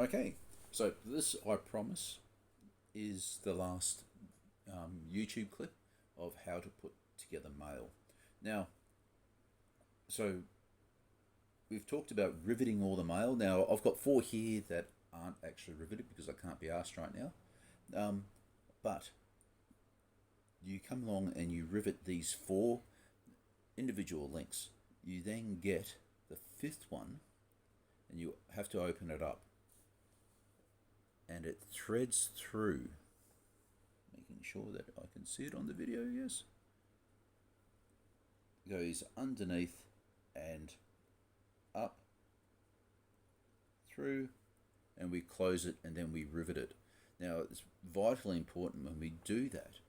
Okay, so this, I promise, is the last YouTube clip of how to put together mail. Now, so we've talked about riveting all the mail. Now, I've got four here that aren't actually riveted because I can't be asked right now. But you come along and you rivet these four individual links. You then get the fifth one and you have to open it up. And it threads through, making sure that I can see it on the video, yes. Goes underneath and up, through, and we close it and then we rivet it. Now it's vitally important when we do that,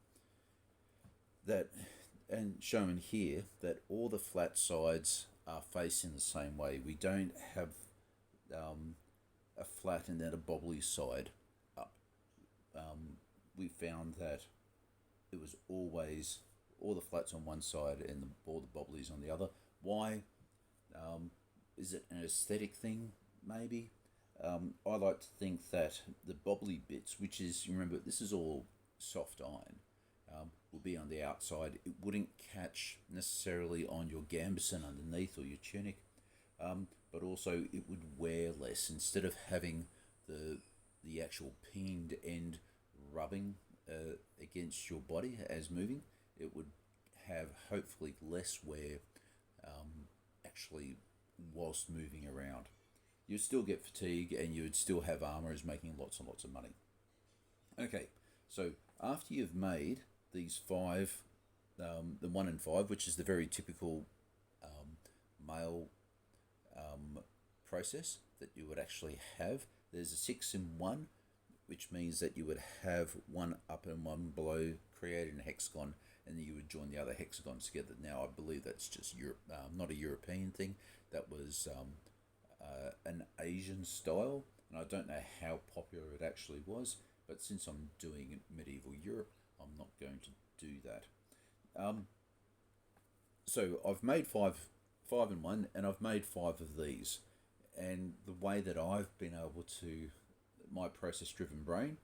and shown here, that all the flat sides are facing the same way. We don't have a flat and then a bobbly side up. We found that it was always all the flats on one side and all the bobblies on the other. Why? Is it an aesthetic thing? Maybe. I like to think that the bobbly bits, which is, remember, this is all soft iron, will be on the outside. It wouldn't catch necessarily on your gambeson underneath or your tunic, but also it would wear less. Instead of having the actual pinned end rubbing against your body as moving, it would have hopefully less wear actually whilst moving around. You'd still get fatigue and you would still have armourers making lots and lots of money. Okay, so after you've made these five, the 1 in 5, which is the very typical maille process that you would actually have, there's a 6 in 1, which means that you would have one up and one below, create a hexagon, and then you would join the other hexagons together. Now, I believe that's just Europe, not a European thing. That was an Asian style, and I don't know how popular it actually was, but since I'm doing medieval Europe, I'm not going to do that. So I've made five in 1, and I've made 5 of these. And the way that I've been able to, my process-driven brain,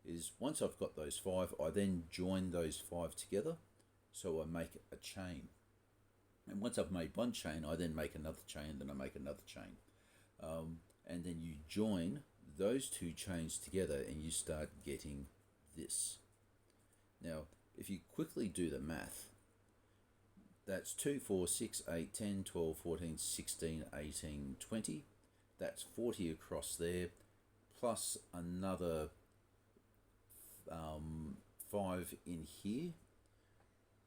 is once I've got those 5, I then join those 5 together, so I make a chain. And once I've made one chain, I then make another chain, then I make another chain. And then you join those 2 chains together and you start getting this. Now, if you quickly do the math, that's 2, 4, 6, 8, 10, 12, 14, 16, 18, 20. That's 40 across there, plus another 5 in here,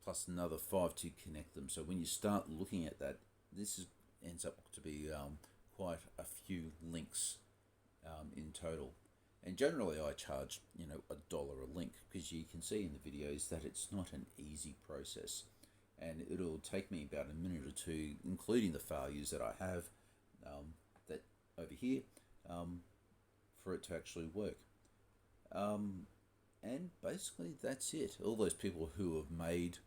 plus another 5 to connect them. So when you start looking at that, ends up to be quite a few links in total. And generally I charge $1 a link, because you can see in the videos that it's not an easy process, and it'll take me about a minute or two, including the failures that I have that over here, for it to actually work. And basically that's it. All those people who have made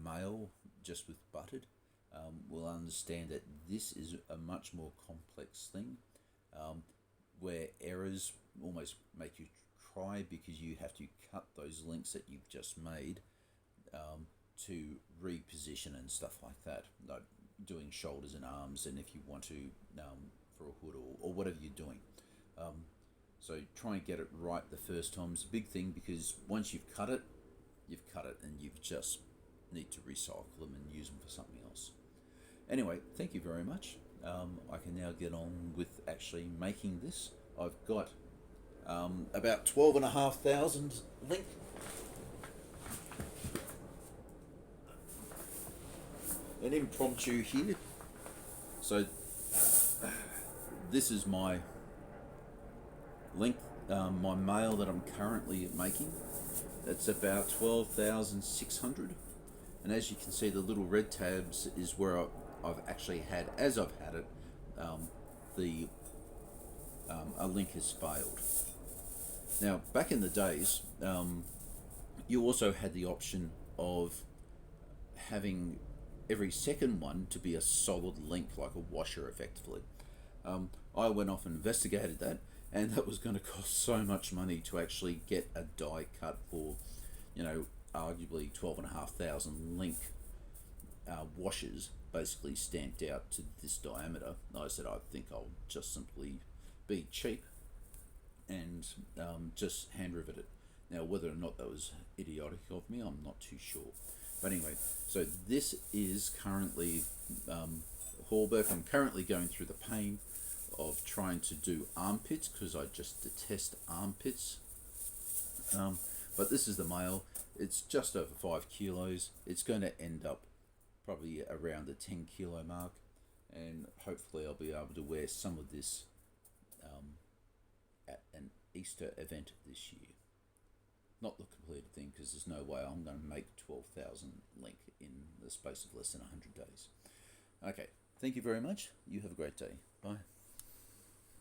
maille just with buttered will understand that this is a much more complex thing, where errors almost make you cry, because you have to cut those links that you've just made to reposition and stuff like that, like doing shoulders and arms, and if you want to for a hood or whatever you're doing. So try and get it right the first time is a big thing, because once you've cut it, and you've just need to recycle them and use them for something else. Anyway, thank you very much. I can now get on with actually making this. I've got about 12,500 link. An impromptu here. So this is my link, my maille that I'm currently making. That's about 12,600. And as you can see, the little red tabs is where I've actually had, as I've had it, a link has failed. Now, back in the days, you also had the option of having every second one to be a solid link, like a washer effectively. I went off and investigated that, and that was going to cost so much money to actually get a die cut for, arguably 12,500 link washers, basically stamped out to this diameter. I said I think I'll just simply be cheap and just hand rivet it. Now, whether or not that was idiotic of me, I'm not too sure. But anyway, so this is currently Hallberg. I'm currently going through the pain of trying to do armpits because I just detest armpits. But this is the maille. It's just over 5 kilos. It's going to end up probably around the 10 kilo mark, and hopefully I'll be able to wear some of this at an Easter event this year. Not the completed thing, because there's no way I'm going to make 12,000 link in the space of less than 100 days. Okay, thank you very much. You have a great day. Bye.